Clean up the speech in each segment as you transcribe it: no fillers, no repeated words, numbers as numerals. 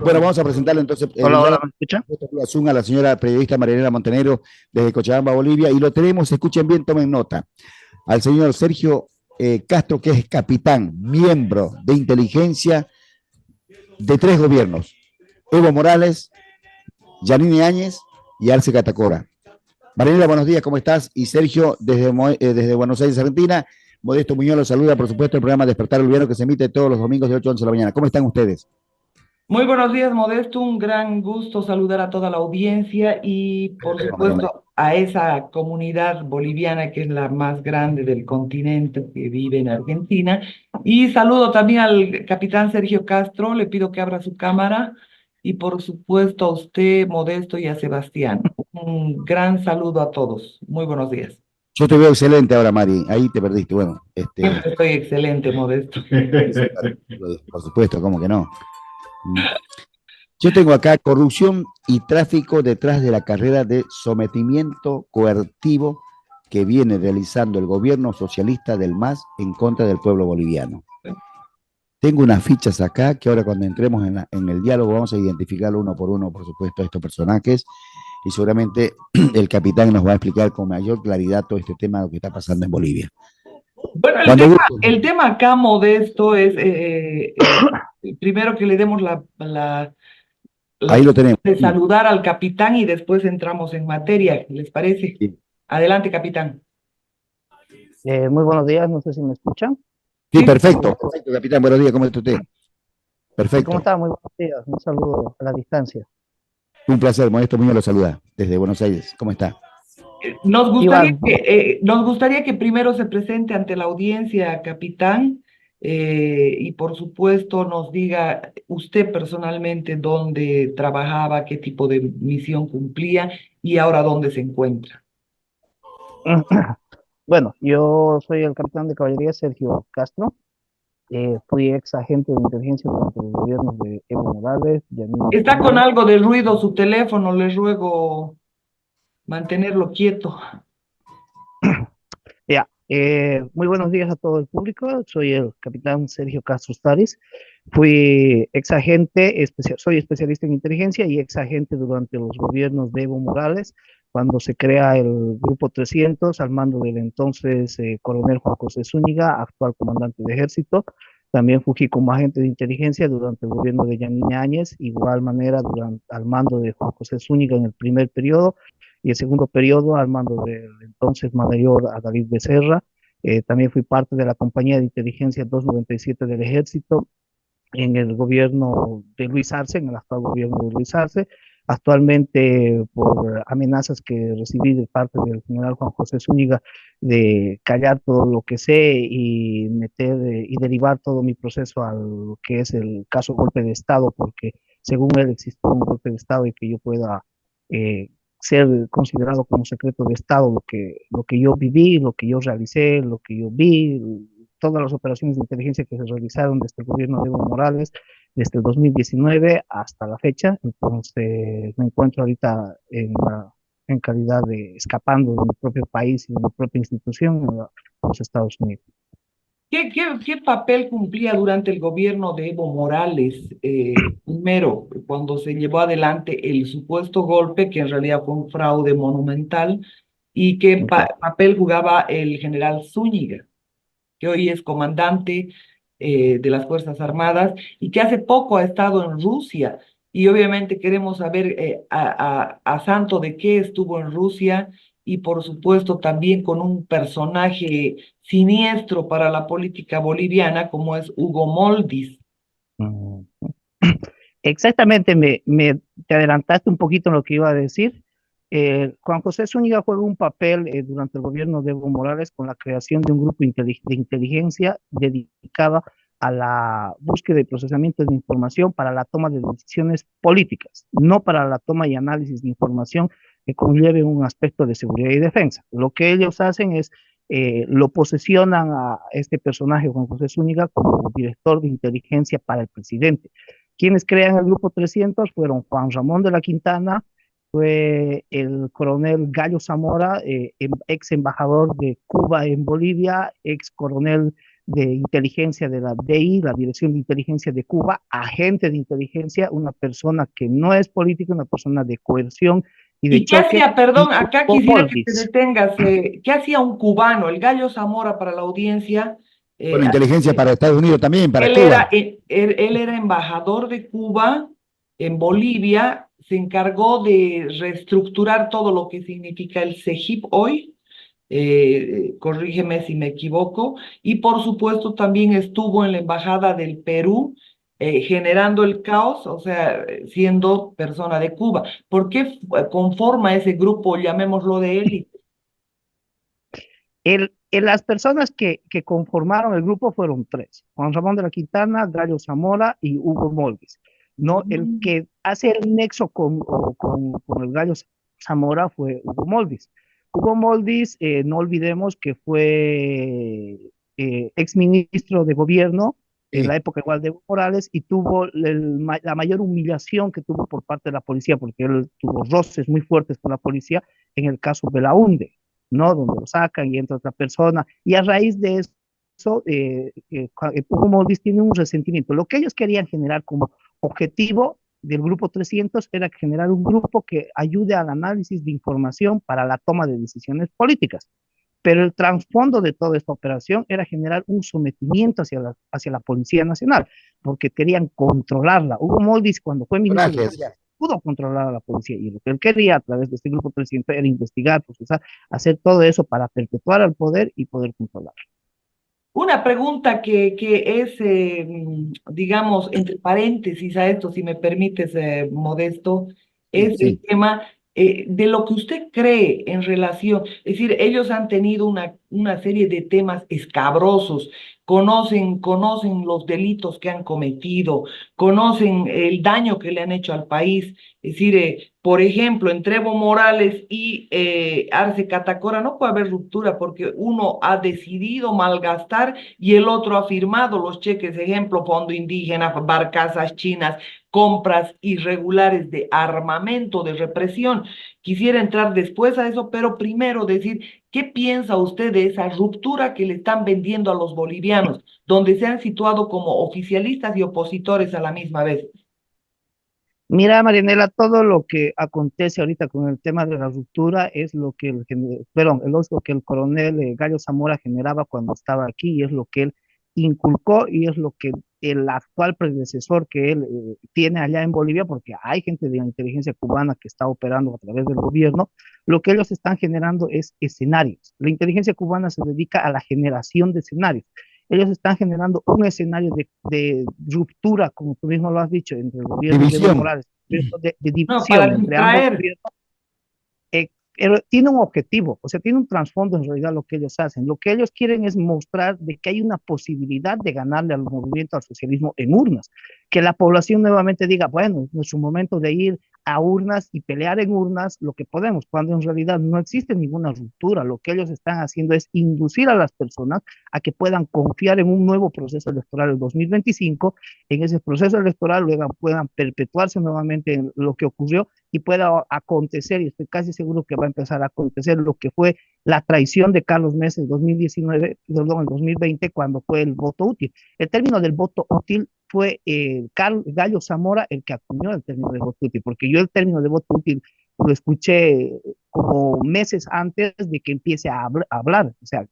Bueno, vamos a presentarle entonces Hola, el hola, diálogo ¿me escucha? por Zoom a la señora periodista Marianela Montenegro desde Cochabamba, Bolivia, y lo tenemos, escuchen bien, tomen nota, al señor Sergio Castro, que es capitán, miembro de inteligencia de tres gobiernos, Evo Morales, Yanine Áñez y Arce Catacora. Marianela, buenos días, ¿cómo estás? Y Sergio, desde Buenos Aires, Argentina, Modesto Muñoz los saluda, por supuesto, el programa Despertar el Boliviano que se emite todos los domingos de 8 a 11 de la mañana. ¿Cómo están ustedes? Muy buenos días, Modesto. Un gran gusto saludar a toda la audiencia y, por supuesto, a esa comunidad boliviana que es la más grande del continente que vive en Argentina. Y saludo también al capitán Sergio Castro. Le pido que abra su cámara y, por supuesto, a usted, Modesto, y a Sebastián. Un gran saludo a todos. Muy buenos días. Yo te veo excelente ahora, Mari. Ahí te perdiste. Bueno, Siempre estoy excelente, Modesto. por supuesto, ¿cómo que no? Yo tengo acá corrupción y tráfico detrás de la carrera de sometimiento coercitivo que viene realizando el gobierno socialista del MAS en contra del pueblo boliviano. Tengo unas fichas acá que ahora cuando entremos en el diálogo vamos a identificar uno por uno, por supuesto, a estos personajes y seguramente el capitán nos va a explicar con mayor claridad todo este tema de lo que está pasando en Bolivia. Bueno, Cuando el tema acá, Modesto, es primero que le demos la ahí lo tenemos. de saludar al capitán y después entramos en materia, ¿les parece? Sí, Adelante, capitán. Muy buenos días, no sé si me escuchan. sí, Sí, perfecto, perfecto, capitán. Buenos días, ¿cómo está usted? Sí, ¿cómo Perfecto. está? Muy buenos días, un saludo a la distancia. Un placer, Modesto Muñoz lo saluda desde Buenos Aires. ¿Cómo está? Iván, Nos gustaría que primero se presente ante la audiencia, capitán, y por supuesto nos diga usted personalmente dónde trabajaba, qué tipo de misión cumplía y ahora dónde se encuentra. bueno, yo soy el capitán de caballería Sergio Castro. Fui ex agente de inteligencia durante los gobiernos de Evo Morales, Yanine Está con Áñez. algo de ruido su teléfono, le ruego mantenerlo quieto. Ya, muy buenos días a todo el público. Soy el capitán Sergio Castro Staris. Fui ex agente, soy especialista en inteligencia y ex agente durante los gobiernos de Evo Morales, cuando se crea el Grupo 300 al mando del entonces coronel Juan José Zúñiga, actual comandante de ejército. También fungí como agente de inteligencia durante el gobierno de Yanine Áñez, igual manera al mando de Juan José Zúñiga en el primer periodo y el segundo periodo al mando del entonces mayor David Becerra. También fui parte de la compañía de inteligencia 297 del ejército en el gobierno de Luis Arce, en el actual gobierno de Luis Arce. Actualmente, por amenazas que recibí de parte del general Juan José Zúñiga de callar todo lo que sé y meter y derivar todo mi proceso a lo que es el caso golpe de Estado, porque según él existe un golpe de Estado y que yo pueda eh, ser considerado como secreto de Estado lo que yo viví, lo que yo realicé, lo que yo vi, todas las operaciones de inteligencia que se realizaron desde el gobierno de Evo Morales, desde el 2019 hasta la fecha. Entonces me encuentro ahorita en calidad de escapando de mi propio país y de mi propia institución en los Estados Unidos. ¿Qué papel cumplía durante el gobierno de Evo Morales, primero, cuando se llevó adelante el supuesto golpe, que en realidad fue un fraude monumental, y qué papel jugaba el general Zúñiga, que hoy es comandante de las Fuerzas Armadas y que hace poco ha estado en Rusia? Y obviamente queremos saber a santo de qué estuvo en Rusia y por supuesto también con un personaje siniestro para la política boliviana como es Hugo Moldis. Mm. Exactamente, te adelantaste un poquito en lo que iba a decir. Juan José Zúñiga juega un papel durante el gobierno de Evo Morales con la creación de un grupo de inteligencia dedicada a la búsqueda y procesamiento de información para la toma de decisiones políticas, no para la toma y análisis de información que conlleve un aspecto de seguridad y defensa. Lo que ellos hacen es lo posesionan a este personaje, Juan José Zúñiga, como director de inteligencia para el presidente. Quienes crean el Grupo 300 fueron Juan Ramón de la Quintana, fue el coronel Gallo Zamora, ex embajador de Cuba en Bolivia, ex coronel de inteligencia de la DI, la Dirección de Inteligencia de Cuba, agente de inteligencia, una persona que no es política, una persona de coerción y de ¿Y qué choque, hacía, y perdón, acá Hugo quisiera que te Molvis. detengas, qué hacía un cubano, el Gallo Zamora para la audiencia? Bueno, inteligencia para Estados Unidos también, para Él Cuba. era, él era embajador de Cuba en Bolivia, se encargó de reestructurar todo lo que significa el CEGIP hoy, corrígeme si me equivoco, y por supuesto también estuvo en la Embajada del Perú, generando el caos, o sea, siendo persona de Cuba. ¿Por qué conforma ese grupo, llamémoslo de élite? Las personas que conformaron el grupo fueron tres: Juan Ramón de la Quintana, Gallo Zamora y Hugo Molvis. ¿No? El Mm. que hace el nexo con el Gallo Zamora fue Hugo Molvis. Hugo Molvis, no olvidemos que fue exministro de gobierno en Sí. la época igual de Evo Morales, y tuvo la mayor humillación que tuvo por parte de la policía, porque él tuvo roces muy fuertes con la policía en el caso Belaunde, ¿no? Donde lo sacan y entra otra persona. Y a raíz de eso, Hugo Moldis tiene un resentimiento. Lo que ellos querían generar como objetivo del grupo 300 era generar un grupo que ayude al análisis de información para la toma de decisiones políticas. Pero el trasfondo de toda esta operación era generar un sometimiento hacia la Policía Nacional, porque querían controlarla. Hugo Moldis, cuando fue ministro de Corajes. Seguridad, pudo controlar a la policía, y lo que él quería a través de este grupo 300 era investigar, procesar, hacer todo eso para perpetuar el poder y poder controlar. Una pregunta que es, digamos, entre paréntesis a esto, si me permites, Modesto, Sí, es el sí. tema de lo que usted cree en relación, es decir, ellos han tenido una serie de temas escabrosos, conocen los delitos que han cometido, conocen el daño que le han hecho al país, es decir, por ejemplo, entre Evo Morales y Arce Catacora no puede haber ruptura porque uno ha decidido malgastar y el otro ha firmado los cheques, ejemplo, Fondo Indígena, barcazas chinas, compras irregulares de armamento, de represión. Quisiera entrar después a eso, pero primero decir, ¿qué piensa usted de esa ruptura que le están vendiendo a los bolivianos, donde se han situado como oficialistas y opositores a la misma vez? Mira, Marianela, todo lo que acontece ahorita con el tema de la ruptura es lo que perdón, es lo que el coronel Gallo Zamora generaba cuando estaba aquí, y es lo que él inculcó, y es lo que el actual predecesor que él tiene allá en Bolivia, porque hay gente de la inteligencia cubana que está operando a través del gobierno. Lo que ellos están generando es escenarios. La inteligencia cubana se dedica a la generación de escenarios. Ellos están generando un escenario de ruptura, como tú mismo lo has dicho, entre el gobierno de Evo División. Morales, de No, para división entre ambos distraer. gobiernos. Pero tiene un objetivo, o sea, tiene un trasfondo en realidad lo que ellos hacen. Lo que ellos quieren es mostrar de que hay una posibilidad de ganarle al movimiento al socialismo en urnas, que la población nuevamente diga, bueno, es nuestro momento de ir a urnas y pelear en urnas lo que podemos, cuando en realidad no existe ninguna ruptura. Lo que ellos están haciendo es inducir a las personas a que puedan confiar en un nuevo proceso electoral del 2025, en ese proceso electoral luego puedan perpetuarse nuevamente en lo que ocurrió, y pueda acontecer, y estoy casi seguro que va a empezar a acontecer, lo que fue la traición de Carlos Mesa en 2019, perdón, en 2020, cuando fue el voto útil. El término del voto útil fue Gallo Zamora el que acuñó el término de voto útil, porque yo el término de voto útil lo escuché como meses antes de que empiece a hablar. O sea,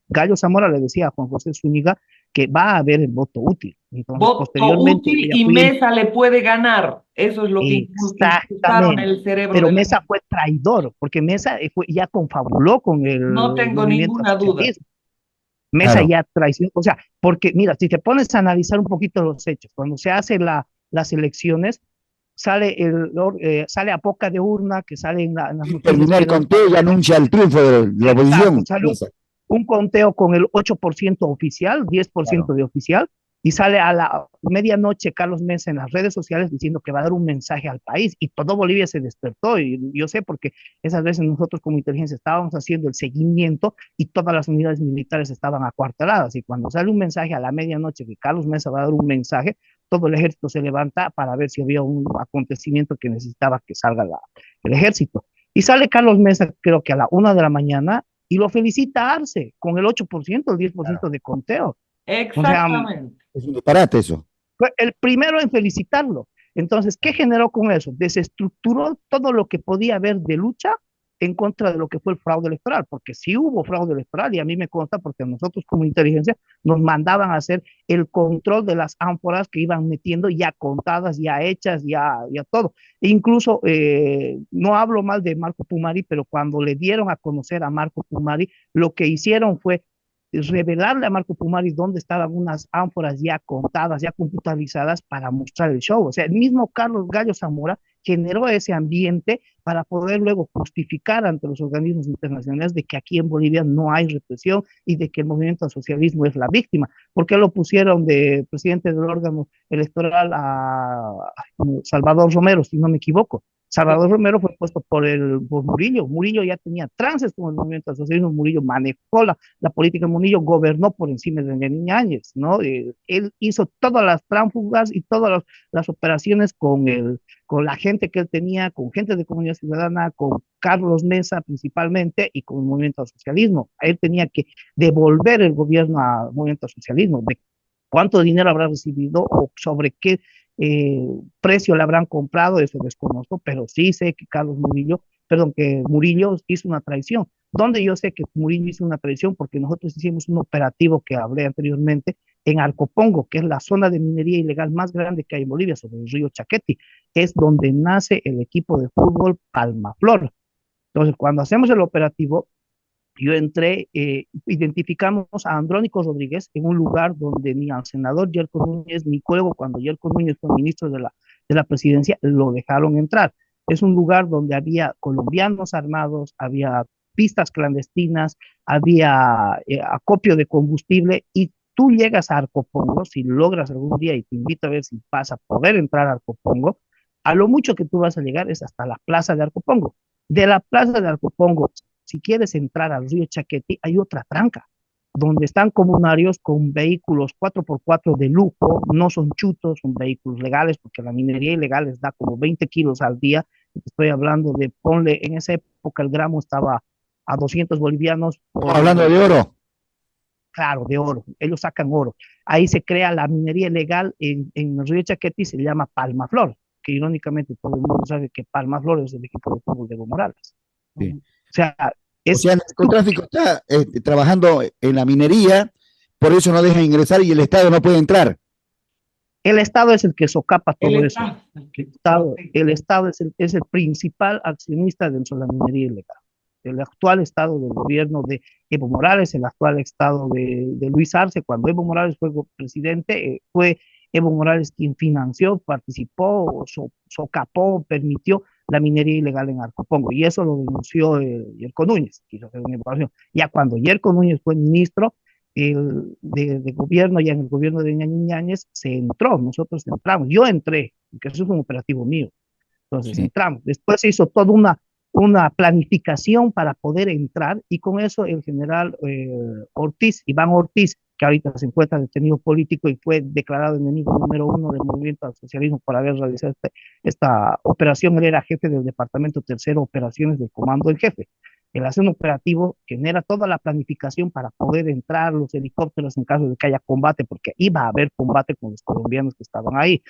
Gallo Zamora le decía a Juan José Zúñiga que va a haber el voto útil. Entonces, Voto posteriormente, útil yo ya y fui Mesa le puede ganar. Eso es lo que incrustaron en exactamente. el cerebro Pero de la Mesa gente. fue traidor, porque Mesa ya confabuló con el No tengo movimiento ninguna duda. socialista. Mesa Claro. ya traicionó, o sea, porque mira, si te pones a analizar un poquito los hechos, cuando se hacen las elecciones, sale a poca de urna, que sale en las noticias Termina que el era un conteo y anuncia el triunfo de la exacto, oposición. sale un conteo con el 8% oficial, 10% Claro. de oficial, y sale a la medianoche Carlos Mesa en las redes sociales diciendo que va a dar un mensaje al país, y todo Bolivia se despertó. Y yo sé porque esas veces nosotros como inteligencia estábamos haciendo el seguimiento y todas las unidades militares estaban acuarteladas, y cuando sale un mensaje a la medianoche que Carlos Mesa va a dar un mensaje, todo el ejército se levanta para ver si había un acontecimiento que necesitaba que salga el ejército. Y sale Carlos Mesa, creo que a la 1 de la mañana, y lo felicita Arce con el 8%, el 10% de conteo. O sea, Exactamente. Es un disparate eso. fue el primero en felicitarlo. Entonces, ¿qué generó con eso? Desestructuró todo lo que podía haber de lucha en contra de lo que fue el fraude electoral, porque sí hubo fraude electoral y a mí me consta porque nosotros como inteligencia nos mandaban a hacer el control de las ánforas que iban metiendo ya contadas, ya hechas, ya todo. E incluso, no hablo mal de Marco Pumari, pero cuando le dieron a conocer a Marco Pumari, lo que hicieron fue revelarle a Marco Pumari dónde estaban unas ánforas ya contadas, ya computarizadas para mostrar el show. O sea, el mismo Carlos Gallo Zamora generó ese ambiente para poder luego justificar ante los organismos internacionales de que aquí en Bolivia no hay represión y de que el movimiento al socialismo es la víctima. ¿Por qué lo pusieron de presidente del órgano electoral a Salvador Romero, si no me equivoco? Salvador Romero fue puesto por Murillo. Murillo ya tenía trances con el movimiento al socialismo. Murillo manejó la política. Murillo gobernó por encima de Lenín Áñez, ¿no? Él hizo todas las tránsfugas y todas las operaciones con la gente que él tenía, con gente de comunidad ciudadana, con Carlos Mesa principalmente y con el movimiento al socialismo. Él tenía que devolver el gobierno al movimiento al socialismo. De cuánto dinero habrá recibido o sobre qué precio le habrán comprado, eso desconozco, pero sí sé que que Murillo hizo una traición. ¿Dónde yo sé que Murillo hizo una traición? Porque nosotros hicimos un operativo que hablé anteriormente en Arcopongo, que es la zona de minería ilegal más grande que hay en Bolivia, sobre el río Chaqueti, es donde nace el equipo de fútbol Palmaflor. Entonces, cuando hacemos el operativo, yo entré, identificamos a Andrónico Rodríguez en un lugar donde ni al senador Yerko Núñez, ni luego cuando Yerko Núñez fue ministro de la presidencia, lo dejaron entrar. Es un lugar donde había colombianos armados, había pistas clandestinas, había acopio de combustible y tú llegas a Arcopongo, si logras algún día y te invito a ver si vas a poder entrar a Arcopongo, a lo mucho que tú vas a llegar es hasta la plaza de Arcopongo. De la plaza de Arcopongo, si quieres entrar al río Chaqueti, hay otra tranca, donde están comunarios con vehículos 4x4 de lujo, no son chutos, son vehículos legales, porque la minería ilegal les da como 20 kilos al día. Estoy hablando de, ponle, en esa época el gramo estaba a 200 bolivianos. Estamos hablando de oro. Claro, de oro. Ellos sacan oro. Ahí se crea la minería ilegal en el río Chaqueti, se llama Palmaflor, que irónicamente todo el mundo sabe que Palmaflor es el equipo de fútbol de Evo Morales. Sí. O sea, O sea, el narcotráfico está trabajando en la minería, por eso no deja ingresar y el Estado no puede entrar. el Estado es el que socapa El todo eso. Estado. El Estado es el principal accionista dentro de la minería ilegal. El actual estado del gobierno de Evo Morales, el actual estado de Luis Arce, cuando Evo Morales fue presidente, fue Evo Morales quien financió, participó, socapó, permitió la minería ilegal en Arcopongo. Y eso lo denunció Yerko Núñez, quiso hacer una evaluación. Ya cuando Yerko Núñez fue ministro de gobierno, ya en el gobierno de Ñañez, se entró, nosotros entramos, yo entré, porque eso fue un operativo mío. Entonces Sí. entramos. Después se hizo toda una planificación para poder entrar y con eso el general Ortiz, Iván Ortiz, que ahorita se encuentra detenido político y fue declarado enemigo número uno del movimiento al socialismo por haber realizado esta operación. Él era jefe del departamento tercero operaciones del comando en jefe. Él hace un operativo, genera toda la planificación para poder entrar los helicópteros en caso de que haya combate, porque iba a haber combate con los colombianos que estaban ahí,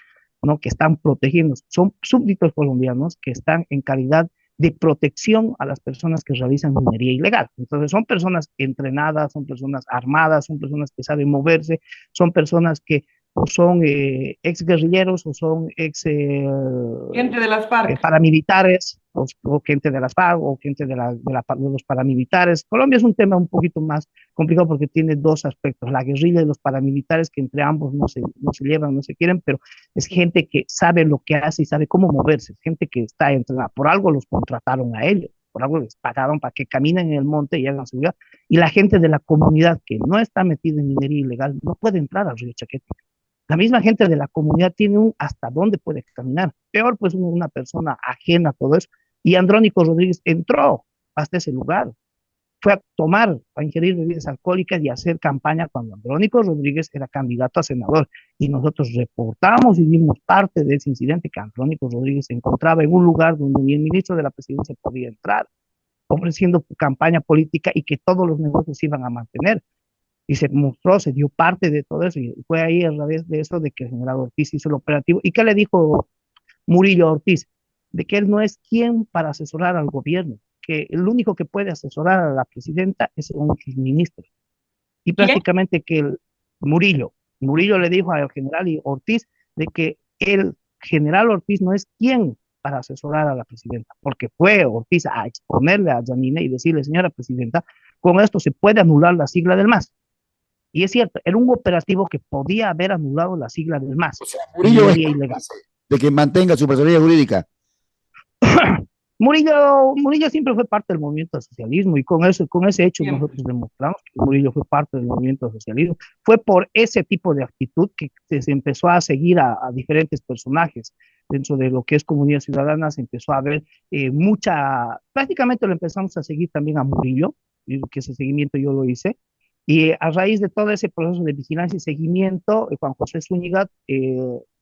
¿no? Que están protegiendo. Son súbditos colombianos que están en calidad de protección a las personas que realizan minería ilegal. Entonces son personas entrenadas, son personas armadas, son personas que saben moverse, son personas que o son ex guerrilleros o son ex Gente de las FARC. paramilitares o gente de las FARC o gente de los paramilitares. Colombia es un tema un poquito más complicado porque tiene dos aspectos, la guerrilla y los paramilitares, que entre ambos no se llevan, no se quieren, pero es gente que sabe lo que hace y sabe cómo moverse, gente que está entrenada, por algo los contrataron a ellos, por algo les pagaron para que caminen en el monte y hagan seguridad, y la gente de la comunidad que no está metida en minería ilegal no puede entrar al río Chaqueta. La misma gente de la comunidad tiene un hasta dónde puede caminar. Peor, pues, una persona ajena a todo eso. Y Andrónico Rodríguez entró hasta ese lugar. Fue a tomar, a ingerir bebidas alcohólicas y a hacer campaña cuando Andrónico Rodríguez era candidato a senador. Y nosotros reportamos y dimos parte de ese incidente, que Andrónico Rodríguez se encontraba en un lugar donde ni el ministro de la presidencia podía entrar, ofreciendo campaña política y que todos los negocios iban a mantener. y se mostró, se dio parte de todo eso, y fue ahí a través de eso de que el general Ortiz hizo el operativo. ¿Y qué le dijo Murillo Ortiz? De que él no es quien para asesorar al gobierno, que el único que puede asesorar a la presidenta es uno de sus ministros. Y ¿Quién? prácticamente que el Murillo le dijo al general Ortiz de que el general Ortiz no es quien para asesorar a la presidenta, porque fue Ortiz a exponerle a Janine y decirle, señora presidenta, con esto se puede anular la sigla del MAS. Y es cierto, era un operativo que podía haber anulado la sigla del MAS O sea, y Murillo es sería ilegal. cómplice de que mantenga su personalidad jurídica. Murillo siempre fue parte del movimiento del socialismo y con ese hecho Siempre. nosotros demostramos que Murillo fue parte del movimiento del socialismo. Fue por ese tipo de actitud que se empezó a seguir a diferentes personajes dentro de lo que es Comunidad Ciudadana, se empezó a ver prácticamente lo empezamos a seguir también a Murillo, y que ese seguimiento yo lo hice. Y a raíz de todo ese proceso de vigilancia y seguimiento, Juan José Zúñiga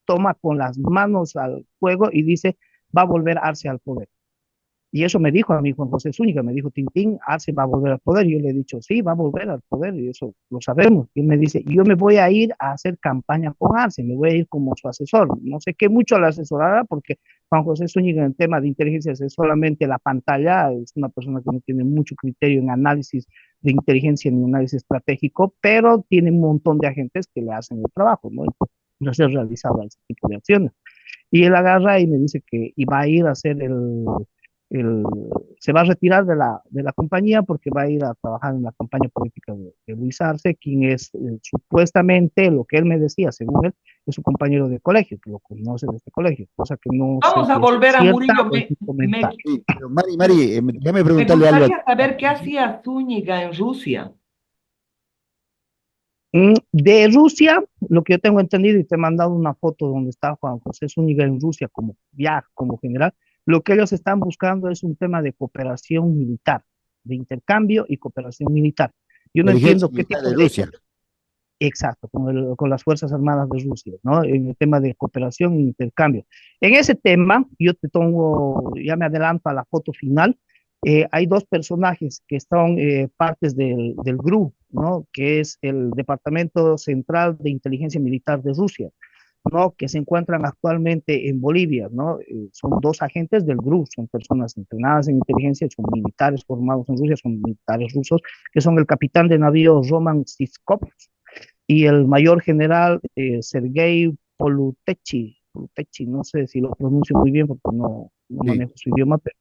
toma con las manos al fuego y dice, va a volver Arce al poder. Y eso me dijo a mí Juan José Zúñiga, me dijo, Tintín, Arce va a volver al poder. Y yo le he dicho, sí, va a volver al poder, y eso lo sabemos. Y él me dice, yo me voy a ir a hacer campaña con Arce, me voy a ir como su asesor. No sé qué mucho la asesorará, porque Juan José Zúñiga en el tema de inteligencia es solamente la pantalla, es una persona que no tiene mucho criterio en análisis de inteligencia ni análisis estratégico, pero tiene un montón de agentes que le hacen el trabajo, ¿no? No se ha realizado ese tipo de acciones. Y él agarra y me dice que iba a ir a hacer el, se va a retirar de la compañía porque va a ir a trabajar en la campaña política de Luis Arce, quien es supuestamente, lo que él me decía, según él, es su compañero de colegio, que lo conoce de este colegio, cosa que no sé Vamos a si es volver a cierta Murillo. o es un comentario. Sí, pero Mari, déjame Me preguntarle algo. gustaría saber qué hacía Zúñiga en Rusia. De Rusia, lo que yo tengo entendido, y te he mandado una foto donde está Juan José Zúñiga en Rusia como viaje, como general, lo que ellos están buscando es un tema de cooperación militar, de intercambio y cooperación militar. Yo no Inteligencia entiendo qué militar tipo de de, Rusia. exacto, con las Fuerzas Armadas de Rusia, ¿no? En el tema de cooperación e intercambio. En ese tema, yo te pongo, ya me adelanto a la foto final, hay dos personajes que son partes del GRU, ¿no? Que es el Departamento Central de Inteligencia Militar de Rusia, ¿no? Que se encuentran actualmente en Bolivia, ¿no? Son dos agentes del GRU, son personas entrenadas en inteligencia, son militares formados en Rusia, son militares rusos, que son el capitán de navío Roman Siskov y el mayor general Sergei Polutechi, no sé si lo pronuncio muy bien porque no Sí. manejo su idioma, pero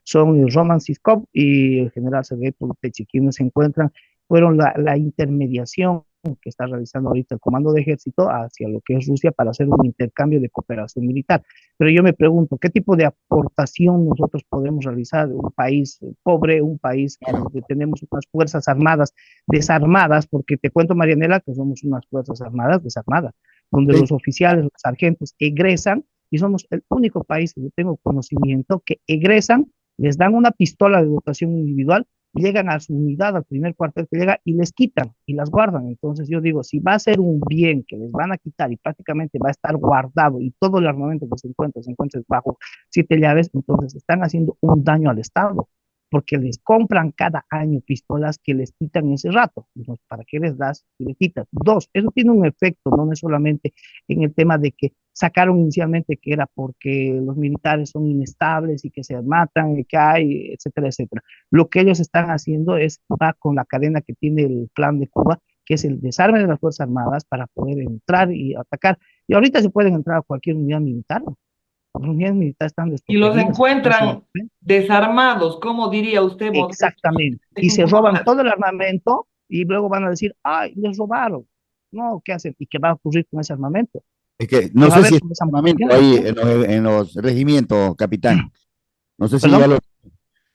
son el Roman Siskov y el general Sergei Polutechi, quienes se encuentran, fueron la intermediación que está realizando ahorita el Comando de Ejército hacia lo que es Rusia para hacer un intercambio de cooperación militar. Pero yo me pregunto, ¿qué tipo de aportación nosotros podemos realizar? Un país pobre, un país Claro. que tenemos unas fuerzas armadas desarmadas, porque te cuento, Marianela, que somos unas fuerzas armadas desarmadas, donde Sí. los oficiales, los sargentos egresan y somos el único país que yo tengo conocimiento que egresan, les dan una pistola de dotación individual, llegan a su unidad, al primer cuartel que llega y les quitan y las guardan. Entonces yo digo, si va a ser un bien que les van a quitar y prácticamente va a estar guardado y todo el armamento que se encuentra bajo 7 llaves, entonces están haciendo un daño al Estado porque les compran cada año pistolas que les quitan ese rato. Entonces, ¿para qué les das y les quitas? Dos, eso tiene un efecto, no es solamente en el tema de que sacaron inicialmente que era porque los militares son inestables y que se matan y que hay, etcétera, etcétera. Lo que ellos están haciendo va con la cadena que tiene el plan de Cuba, que es el desarme de las Fuerzas Armadas para poder entrar y atacar. Y ahorita se pueden entrar a cualquier unidad militar. Las unidades militares están Y los desprotegidas. encuentran desarmados, ¿cómo diría usted, modestos? Exactamente. Y se roban todo el armamento y luego van a decir, ay, les robaron. No, ¿qué hacen? ¿Y qué va a ocurrir con ese armamento? Es que ¿Qué no va a sé si haber está con esa el armamento munición? ahí en los regimientos, capitán. No sé si ¿Perdón? ya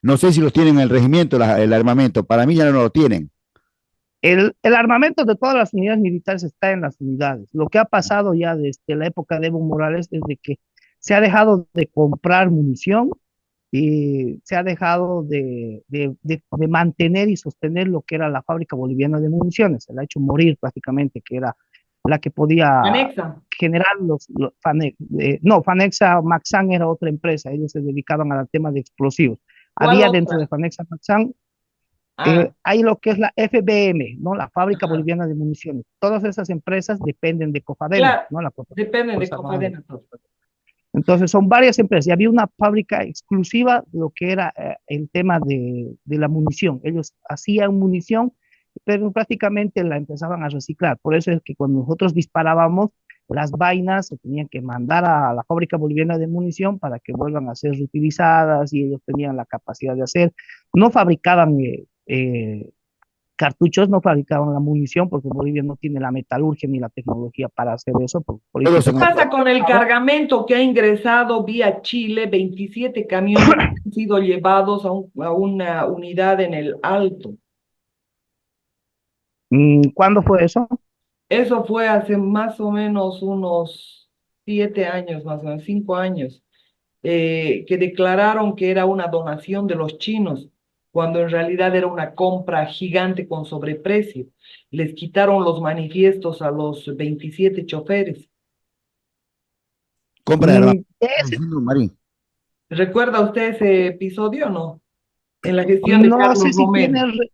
no sé si los tienen en el regimiento, el armamento. Para mí ya no lo tienen. El armamento de todas las unidades militares está en las unidades. Lo que ha pasado ya desde la época de Evo Morales es de que se ha dejado de comprar munición y se ha dejado de mantener y sostener lo que era la fábrica boliviana de municiones. Se la ha hecho morir prácticamente, que era la que podía Anexa. generar no, Fanexa Maxan era otra empresa, ellos se dedicaban al tema de explosivos. ¿Cuál Había dentro de otra? Fanexa Maxan Ah, Hay lo que es la FBM, ¿no? La Fábrica ajá. Boliviana de Municiones. Todas esas empresas dependen de Cofadena, Claro, ¿no? La depende de Fuerza Armada. Cofadena. Pues. Entonces, son varias empresas y había una fábrica exclusiva de lo que era el tema de la munición. Ellos hacían munición, pero prácticamente la empezaban a reciclar. Por eso es que cuando nosotros disparábamos, las vainas se tenían que mandar a la fábrica boliviana de munición para que vuelvan a ser reutilizadas y ellos tenían la capacidad de hacer. No fabricaban cartuchos, no fabricaban la munición porque Bolivia no tiene la metalurgia ni la tecnología para hacer eso por Todos políticas en ¿Qué pasa con el ¿no? cargamento que ha ingresado vía Chile? 27 camiones han sido llevados a una unidad en el Alto. ¿Cuándo fue eso? Eso fue hace más o menos unos 7 años, más o menos 5 años, que declararon que era una donación de los chinos, cuando en realidad era una compra gigante con sobreprecio. Les quitaron los manifiestos a los 27 choferes. compra de armamento, estás diciendo, Marín. ¿Recuerda usted ese episodio o no? En la gestión de no sé Carlos si Romero. tiene,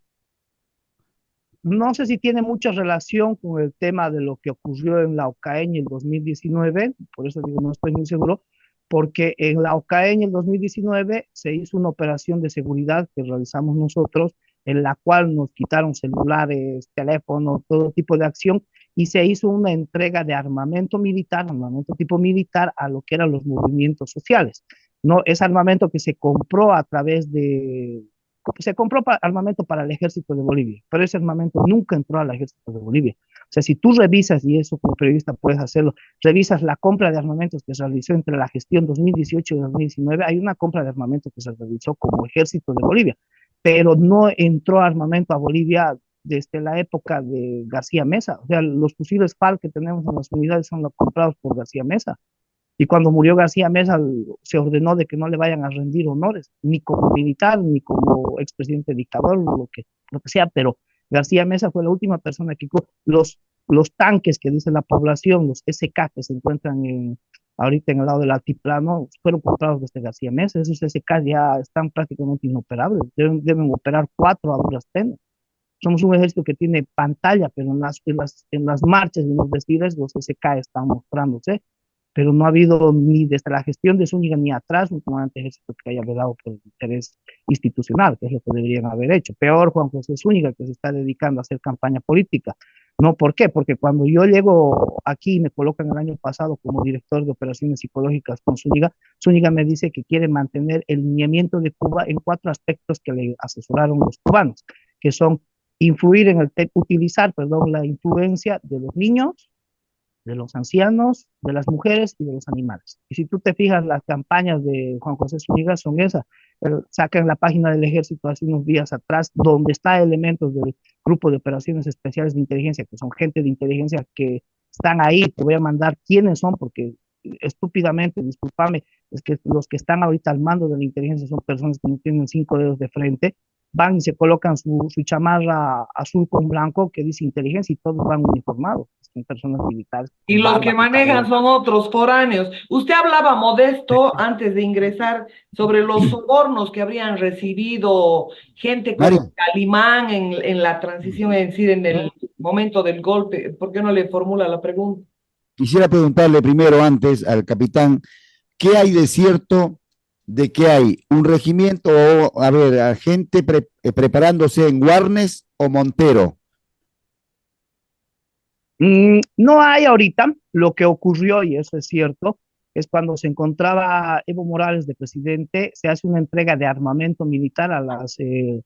no sé si tiene mucha relación con el tema de lo que ocurrió en la OCAE en el 2019, por eso digo, no estoy muy seguro, porque en la OCAE en el 2019 se hizo una operación de seguridad que realizamos nosotros, en la cual nos quitaron celulares, teléfonos, todo tipo de acción, y se hizo una entrega de armamento tipo militar, a lo que eran los movimientos sociales. No, es armamento que se compró a través de se compró armamento para el ejército de Bolivia, pero ese armamento nunca entró al ejército de Bolivia. O sea, si tú revisas, y eso como periodista puedes hacerlo, revisas la compra de armamentos que se realizó entre la gestión 2018 y 2019, hay una compra de armamento que se realizó como ejército de Bolivia, pero no entró armamento a Bolivia desde la época de García Mesa. O sea, los fusiles FAL que tenemos en las unidades son los comprados por García Mesa. Y cuando murió García Mesa, se ordenó de que no le vayan a rendir honores, ni como militar, ni como expresidente dictador, lo que sea, pero García Mesa fue la última persona que los tanques que dice la población, los SK que se encuentran ahorita en el lado del altiplano, fueron comprados desde García Mesa. Esos SK ya están prácticamente inoperables, deben operar cuatro a duras penas. Somos un ejército que tiene pantalla, pero en las marchas y en los desfiles los SK están mostrándose, pero no ha habido ni desde la gestión de Zúñiga ni atrás un comandante de ejército que haya velado por el interés institucional, que es lo que deberían haber hecho. Peor Juan José Zúñiga, que se está dedicando a hacer campaña política. No, ¿por qué? Porque cuando yo llego aquí y me colocan el año pasado como director de operaciones psicológicas con Zúñiga, Zúñiga me dice que quiere mantener el lineamiento de Cuba en 4 aspectos que le asesoraron los cubanos, que son utilizar, perdón, la influencia de los niños, de los ancianos, de las mujeres y de los animales. Y si tú te fijas, las campañas de Juan José Zúñiga son esas. Sacan la página del ejército hace unos días atrás, donde está elementos del grupo de operaciones especiales de inteligencia, que son gente de inteligencia que están ahí. Te voy a mandar quiénes son, porque estúpidamente, discúlpame, es que los que están ahorita al mando de la inteligencia son personas que no tienen 5 dedos de frente, van y se colocan su chamarra azul con blanco que dice inteligencia y todos van uniformados, son personas militares Y con los barba, que con manejan cabello. son otros foráneos. Usted hablaba, Modesto, antes de ingresar, sobre los sobornos que habrían recibido gente como Marín, Calimán en la transición, es decir, en el momento del golpe. ¿Por qué no le formula la pregunta? quisiera preguntarle primero antes al capitán, ¿qué hay de cierto de que hay un regimiento o, a ver, a gente preparándose en Guarnes o Montero? No hay ahorita. Lo que ocurrió, y eso es cierto, es cuando se encontraba Evo Morales de presidente, se hace una entrega de armamento militar a las, eh,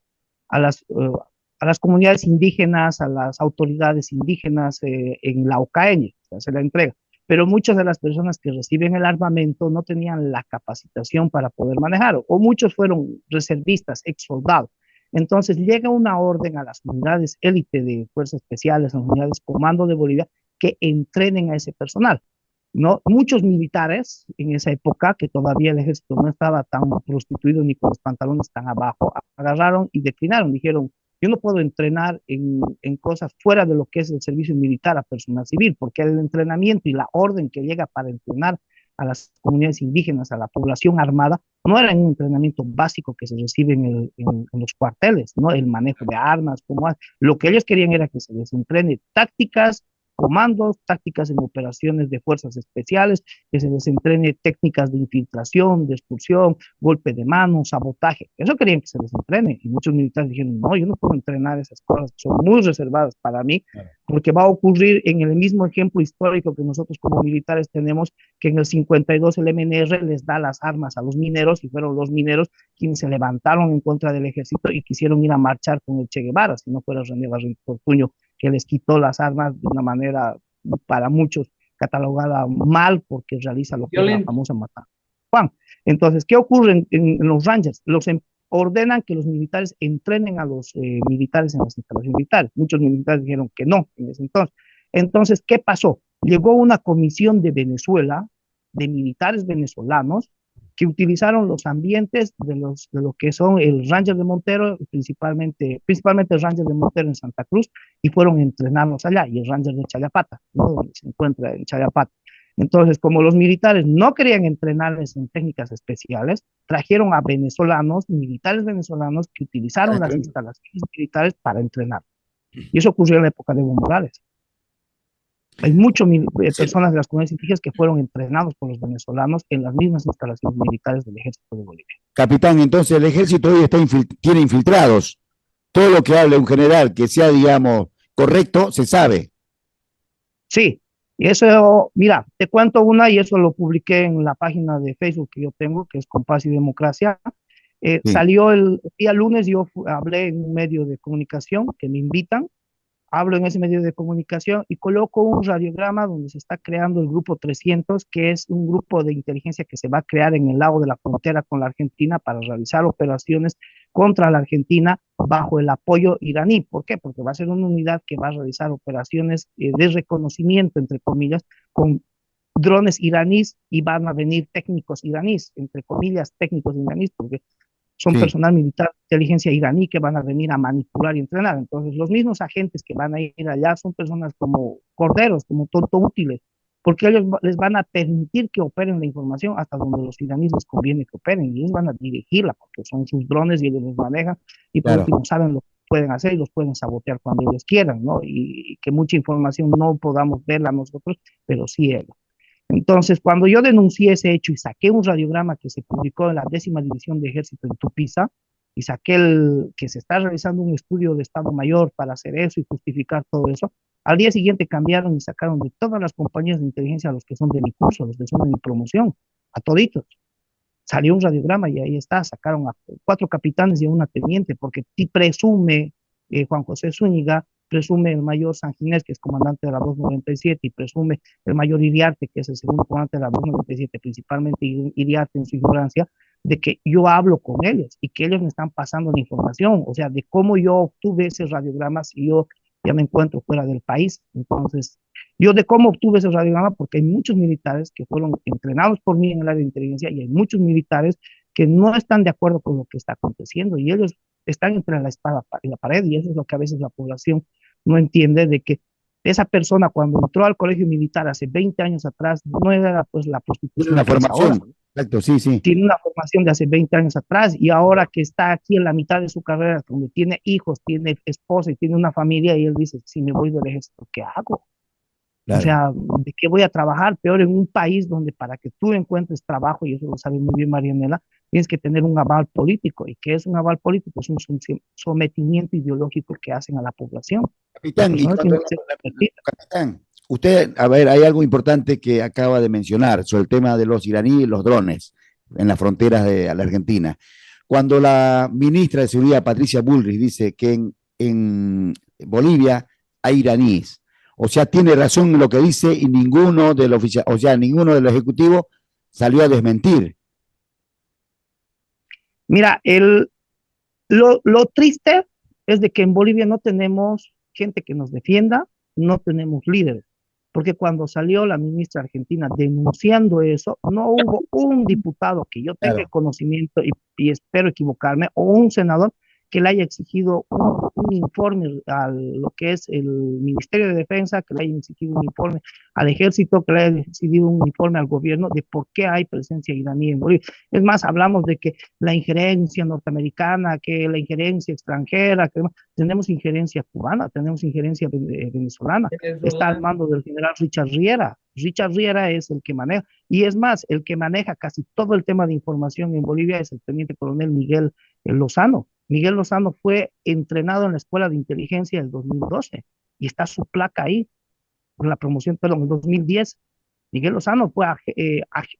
a las comunidades indígenas, a las autoridades indígenas en la OCAEña, se hace la entrega. Pero muchas de las personas que reciben el armamento no tenían la capacitación para poder manejar, o muchos fueron reservistas, ex soldados. Entonces llega una orden a las unidades élite de fuerzas especiales, a las unidades comando de Bolivia, que entrenen a ese personal. ¿No? Muchos militares en esa época, que todavía el ejército no estaba tan prostituido ni con los pantalones tan abajo, agarraron y declinaron, dijeron, yo no puedo entrenar en cosas fuera de lo que es el servicio militar a personal civil, porque el entrenamiento y la orden que llega para entrenar a las comunidades indígenas, a la población armada, no era un entrenamiento básico que se recibe en los cuarteles, ¿no? El manejo de armas, lo que ellos querían era que se les entrene tácticas, comandos, tácticas en operaciones de fuerzas especiales, que se les entrene técnicas de infiltración, de expulsión, golpe de mano, sabotaje. Eso querían que se les entrene. Y muchos militares dijeron, no, yo no puedo entrenar esas cosas, son muy reservadas para mí, porque va a ocurrir en el mismo ejemplo histórico que nosotros como militares tenemos, que en el 52 el MNR les da las armas a los mineros y fueron los mineros quienes se levantaron en contra del ejército y quisieron ir a marchar con el Che Guevara, si no fuera René Barrientos Ortuño, que les quitó las armas de una manera para muchos catalogada mal porque realiza lo que es la famosa matanza. Juan, entonces, ¿qué ocurre en los Rangers? Ordenan que los militares entrenen a los militares en las instalaciones militares. Muchos militares dijeron que no en ese entonces. Entonces, ¿qué pasó? Llegó una comisión de Venezuela, de militares venezolanos, que utilizaron los ambientes de lo que son el Ranger de Montero, principalmente el Ranger de Montero en Santa Cruz, y fueron entrenados allá, y el Ranger de Chayapata, ¿no? Donde se encuentra en Chayapata. Entonces, como los militares no querían entrenarles en técnicas especiales, trajeron a venezolanos, militares venezolanos, que utilizaron las instalaciones militares para entrenar. Y eso ocurrió en la época de Evo Morales. Hay muchas personas de las comunidades indígenas que fueron entrenados por los venezolanos en las mismas instalaciones militares del ejército de Bolivia. Capitán, entonces el ejército hoy tiene infiltrados. Todo lo que hable un general que sea, digamos, correcto, se sabe. Sí, y eso, mira, te cuento una y eso lo publiqué en la página de Facebook que yo tengo, que es Compás y Democracia. Sí. Salió el día lunes, yo hablé en un medio de comunicación que me invitan, hablo en ese medio de comunicación y coloco un radiograma donde se está creando el Grupo 300, que es un grupo de inteligencia que se va a crear en el lado de la frontera con la Argentina para realizar operaciones contra la Argentina bajo el apoyo iraní. ¿Por qué? Porque va a ser una unidad que va a realizar operaciones de reconocimiento, entre comillas, con drones iraníes y van a venir técnicos iraníes, entre comillas, técnicos iraníes, porque son personal militar de inteligencia iraní que van a venir a manipular y entrenar. Entonces, los mismos agentes que van a ir allá son personas como corderos, como tonto útiles, porque ellos les van a permitir que operen la información hasta donde los iraníes les conviene que operen, y ellos van a dirigirla, porque son sus drones y ellos los manejan, y por último saben lo que pueden hacer y los pueden sabotear cuando ellos quieran, ¿no? Y que mucha información no podamos verla nosotros, pero sí ellos. Entonces, cuando yo denuncié ese hecho y saqué un radiograma que se publicó en la 10ª División de Ejército en Tupiza, y saqué que se está realizando un estudio de Estado Mayor para hacer eso y justificar todo eso, al día siguiente cambiaron y sacaron de todas las compañías de inteligencia a los que son de mi curso, los que son de mi promoción, a toditos. Salió un radiograma y ahí está, sacaron a 4 capitanes y a una teniente, porque presume Juan José Zúñiga, presume el mayor San Ginés, que es comandante de la 297, y presume el mayor Iriarte, que es el segundo comandante de la 297, principalmente Iriarte en su ignorancia, de que yo hablo con ellos y que ellos me están pasando la información, o sea, de cómo yo obtuve ese radiograma si yo ya me encuentro fuera del país. Entonces, yo de cómo obtuve ese radiograma, porque hay muchos militares que fueron entrenados por mí en el área de inteligencia y hay muchos militares que no están de acuerdo con lo que está aconteciendo y ellos están entre la espada y la pared, y eso es lo que a veces la población no entiende, de que esa persona cuando entró al colegio militar hace 20 años atrás no era pues la prostitución. Una formación, exacto, sí, sí. Tiene una formación de hace 20 años atrás y ahora que está aquí en la mitad de su carrera, donde tiene hijos, tiene esposa y tiene una familia, y él dice, si me voy del ejército, ¿qué hago? Claro. O sea, ¿de qué voy a trabajar? Peor en un país donde para que tú encuentres trabajo, y eso lo sabe muy bien Marianela, tienes que tener un aval político. ¿Y qué es un aval político? Es un sometimiento ideológico que hacen a la población. Capitán, capitán, usted, a ver, hay algo importante que acaba de mencionar sobre el tema de los iraníes y los drones en las fronteras de la Argentina. Cuando la ministra de Seguridad, Patricia Bullrich, dice que en Bolivia hay iraníes, o sea, tiene razón en lo que dice y ninguno de los oficiales, o sea, ninguno de los ejecutivos salió a desmentir. Mira, lo triste es de que en Bolivia no tenemos gente que nos defienda, no tenemos líderes, porque cuando salió la ministra argentina denunciando eso, no hubo un diputado que yo tenga conocimiento y espero equivocarme, o un senador que le haya exigido un informe a lo que es el Ministerio de Defensa, que le haya exigido un informe al ejército, que le haya exigido un informe al gobierno de por qué hay presencia iraní en Bolivia. Es más, hablamos de que la injerencia norteamericana, que la injerencia extranjera, que tenemos injerencia cubana, tenemos injerencia venezolana, está al mando del general Richard Riera. Richard Riera es el que maneja, y es más, el que maneja casi todo el tema de información en Bolivia es el teniente coronel Miguel Lozano. Miguel Lozano fue entrenado en la Escuela de Inteligencia del 2012 y está su placa ahí, en la promoción, perdón, en 2010. Miguel Lozano fue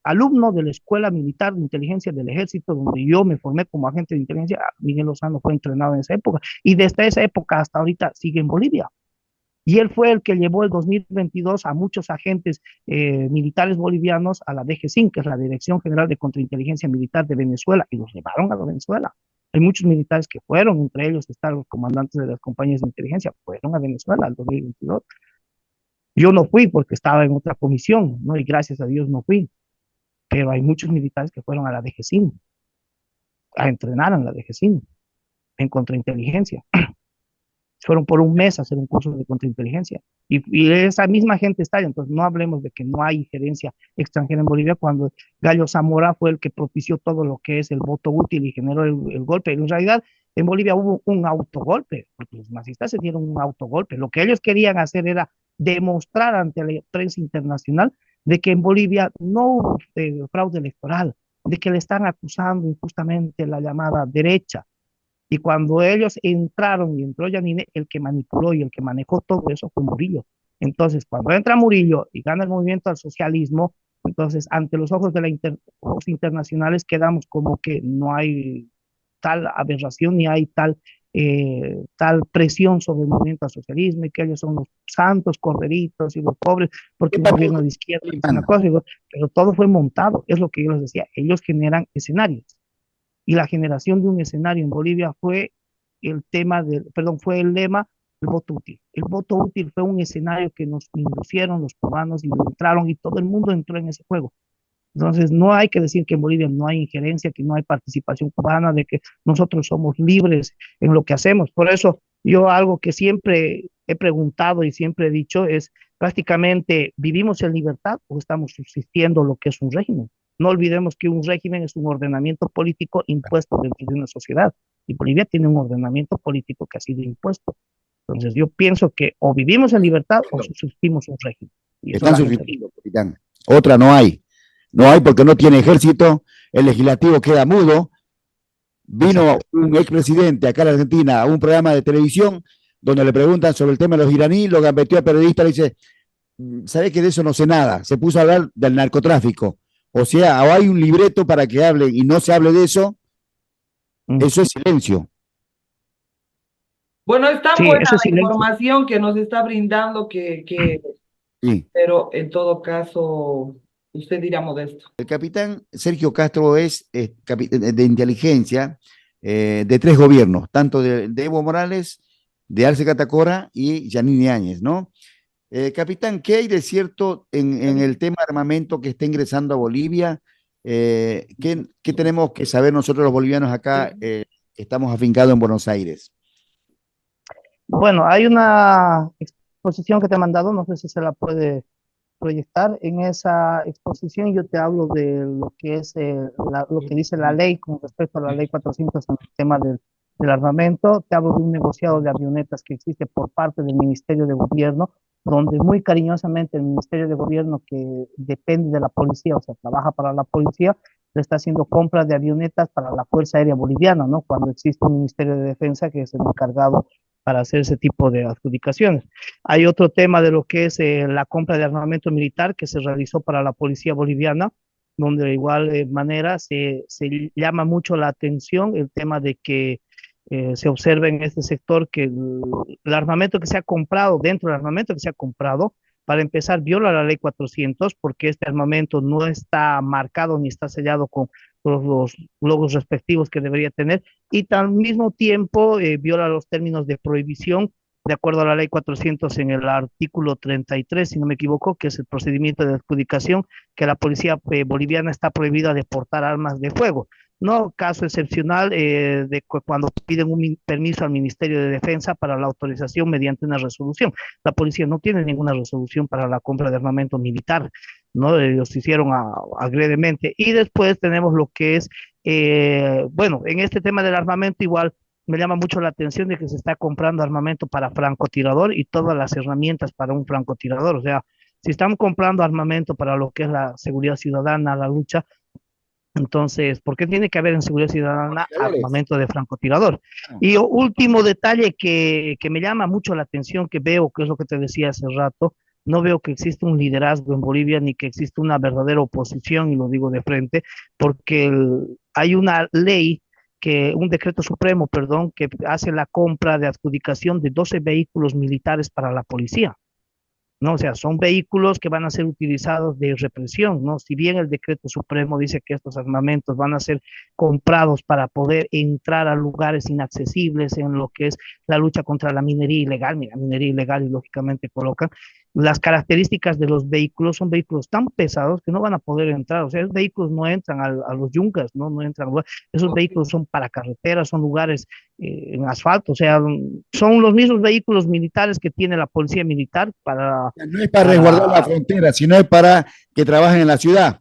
alumno de la Escuela Militar de Inteligencia del Ejército, donde yo me formé como agente de inteligencia. Miguel Lozano fue entrenado en esa época y desde esa época hasta ahorita sigue en Bolivia. Y él fue el que llevó el 2022 a muchos agentes militares bolivianos a la DGCIN, que es la Dirección General de Contrainteligencia Militar de Venezuela, y los llevaron a la Venezuela. Hay muchos militares que fueron, entre ellos están los comandantes de las compañías de inteligencia, fueron a Venezuela el 2022. Yo no fui porque estaba en otra comisión, ¿no? Y gracias a Dios no fui. Pero hay muchos militares que fueron a la DGCIN, a entrenar en la DGCIN, en contrainteligencia. Fueron por un mes a hacer un curso de contrainteligencia. Y esa misma gente está allá. Entonces, no hablemos de que no hay injerencia extranjera en Bolivia cuando Gallo Zamora fue el que propició todo lo que es el voto útil y generó el golpe. En realidad, en Bolivia hubo un autogolpe, porque los masistas se dieron un autogolpe. Lo que ellos querían hacer era demostrar ante la prensa internacional de que en Bolivia no hubo fraude electoral, de que le están acusando injustamente la llamada derecha. Y cuando ellos entraron y entró Yanine, el que manipuló y el que manejó todo eso fue Murillo. Entonces, cuando entra Murillo y gana el movimiento al socialismo, entonces ante los ojos de los internacionales quedamos como que no hay tal aberración ni hay tal presión sobre el movimiento al socialismo y que ellos son los santos corderitos y los pobres porque un gobierno de izquierda es una cosa, pero todo fue montado, es lo que yo les decía, ellos generan escenarios. Y la generación de un escenario en Bolivia fue fue el lema del voto útil. El voto útil fue un escenario que nos inducieron los cubanos y entraron y todo el mundo entró en ese juego. Entonces, no hay que decir que en Bolivia no hay injerencia, que no hay participación cubana, de que nosotros somos libres en lo que hacemos. Por eso, yo algo que siempre he preguntado y siempre he dicho es, prácticamente, ¿vivimos en libertad o estamos subsistiendo lo que es un régimen? No olvidemos que un régimen es un ordenamiento político impuesto dentro de una sociedad. Y Bolivia tiene un ordenamiento político que ha sido impuesto. Entonces, yo pienso que o vivimos en libertad o subsistimos un régimen. Y están subsistiendo, capitán. Otra no hay. No hay porque no tiene ejército, el legislativo queda mudo. Vino un expresidente acá en la Argentina a un programa de televisión donde le preguntan sobre el tema de los iraníes, lo gambeteó al periodista, le dice, ¿sabés que de eso no sé nada? Se puso a hablar del narcotráfico. O sea, o hay un libreto para que hable y no se hable de eso, eso es silencio. Bueno, es tan buena la información que nos está brindando sí. Pero en todo caso, usted dirá Modesto. El capitán Sergio Castro es de inteligencia de 3 gobiernos, tanto de Evo Morales, de Arce Catacora y Yanine Áñez, ¿no? Capitán, ¿qué hay de cierto en el tema de armamento que está ingresando a Bolivia? ¿Qué tenemos que saber nosotros los bolivianos acá que estamos afincados en Buenos Aires? Bueno, hay una exposición que te he mandado, no sé si se la puede proyectar. En esa exposición yo te hablo de lo que es lo que dice la ley con respecto a la ley 400 en el tema del armamento. Te hablo de un negociado de avionetas que existe por parte del Ministerio de Gobierno, donde muy cariñosamente el Ministerio de Gobierno, que depende de la policía, o sea, trabaja para la policía, le está haciendo compras de avionetas para la Fuerza Aérea Boliviana, ¿no? Cuando existe un Ministerio de Defensa que es el encargado para hacer ese tipo de adjudicaciones. Hay otro tema de lo que es la compra de armamento militar que se realizó para la policía boliviana, donde de igual manera se llama mucho la atención el tema de que se observa en este sector que el armamento que se ha comprado, dentro del armamento que se ha comprado, para empezar, viola la ley 400 porque este armamento no está marcado ni está sellado con los logos respectivos que debería tener y al mismo tiempo viola los términos de prohibición de acuerdo a la ley 400 en el artículo 33, si no me equivoco, que es el procedimiento de adjudicación, que la policía boliviana está prohibida de portar armas de fuego. No, caso excepcional cuando piden un permiso al Ministerio de Defensa para la autorización mediante una resolución. La policía no tiene ninguna resolución para la compra de armamento militar, ¿no? Ellos hicieron agredemente. Y después tenemos lo que es, bueno, en este tema del armamento igual me llama mucho la atención de que se está comprando armamento para francotirador y todas las herramientas para un francotirador. O sea, si estamos comprando armamento para lo que es la seguridad ciudadana, la lucha, entonces, ¿por qué tiene que haber en seguridad ciudadana Tiradores. armamento de francotirador? Ah, Y último detalle que me llama mucho la atención, que veo, que es lo que te decía hace rato, no veo que existe un liderazgo en Bolivia ni que existe una verdadera oposición, y lo digo de frente, porque hay una ley, un decreto supremo, perdón, que hace la compra de adjudicación de 12 vehículos militares para la policía. ¿No? O sea, son vehículos que van a ser utilizados de represión, ¿no? Si bien el decreto supremo dice que estos armamentos van a ser comprados para poder entrar a lugares inaccesibles en lo que es la lucha contra la minería ilegal, mira, minería ilegal y lógicamente colocan las características de los vehículos, son vehículos tan pesados que no van a poder entrar, o sea, esos vehículos no entran a los yungas, ¿no? No entran, esos vehículos son para carreteras, son lugares en asfalto, o sea, son los mismos vehículos militares que tiene la policía militar no es para resguardar la para, frontera, sino es para que trabajen en la ciudad.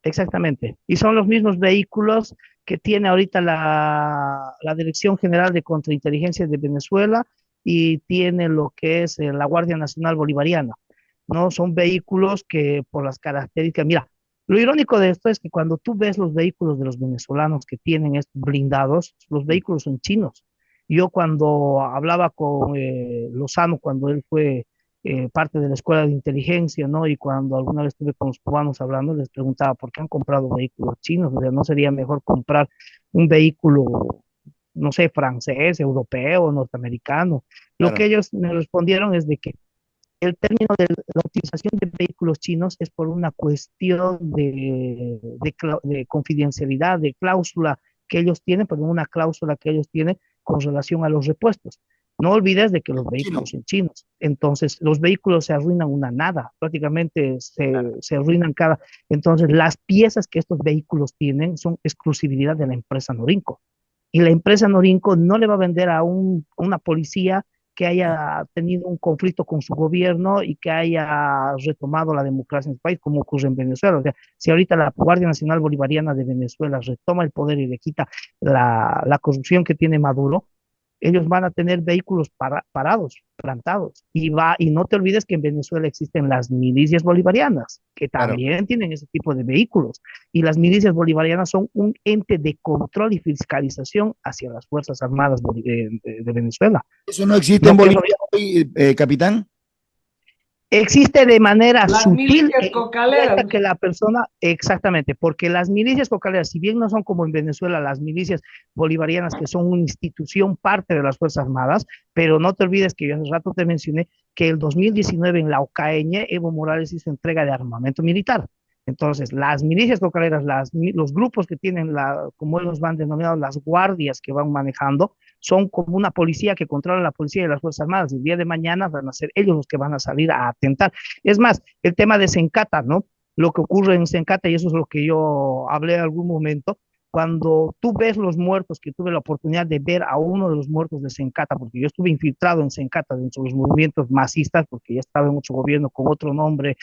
exactamente, y son los mismos vehículos que tiene ahorita la Dirección General de Contrainteligencia de Venezuela y tiene lo que es la Guardia Nacional Bolivariana, ¿no? Son vehículos que por las características, mira, lo irónico de esto es que cuando tú ves los vehículos de los venezolanos que tienen estos blindados, los vehículos son chinos. Yo cuando hablaba con Lozano, cuando él fue parte de la escuela de inteligencia, ¿no? Y cuando alguna vez estuve con los cubanos hablando, les preguntaba por qué han comprado vehículos chinos, o sea, ¿no sería mejor comprar un vehículo, no sé, francés, europeo, norteamericano? Lo que Claro. ellos me respondieron es de que el término de la utilización de vehículos chinos es por una cuestión de confidencialidad, de cláusula que ellos tienen, pero una cláusula que ellos tienen con relación a los repuestos. No olvides de que los Chino. vehículos son chinos, entonces los vehículos se arruinan una nada, prácticamente se arruinan cada. Entonces, las piezas que estos vehículos tienen son exclusividad de la empresa Norinco. Y la empresa Norinco no le va a vender una policía que haya tenido un conflicto con su gobierno y que haya retomado la democracia en el país, como ocurre en Venezuela. O sea, si ahorita la Guardia Nacional Bolivariana de Venezuela retoma el poder y le quita la corrupción que tiene Maduro, ellos van a tener vehículos parados, plantados. Y no te olvides que en Venezuela existen las milicias bolivarianas, que Claro. también tienen ese tipo de vehículos. Y las milicias bolivarianas son un ente de control y fiscalización hacia las Fuerzas Armadas de Venezuela. Eso no existe en No Bolivia quiero hoy, capitán. Existe de manera Las sutil milicias e indirecta cocaleras. que la persona, exactamente, porque las milicias cocaleras, si bien no son como en Venezuela las milicias bolivarianas, que son una institución parte de las Fuerzas Armadas, pero no te olvides que yo hace rato te mencioné que el 2019 en la OCAEñe, Evo Morales hizo entrega de armamento militar. Entonces, las milicias cocaleras, los grupos que tienen, como ellos van denominados, las guardias que van manejando, son como una policía que controla la policía y las Fuerzas Armadas. El día de mañana van a ser ellos los que van a salir a atentar. Es más, el tema de Sencata, ¿no? Lo que ocurre en Sencata, y eso es lo que yo hablé en algún momento, cuando tú ves los muertos, que tuve la oportunidad de ver a uno de los muertos de Sencata, porque yo estuve infiltrado en Sencata dentro de los movimientos masistas, porque ya estaba en otro gobierno con otro nombre,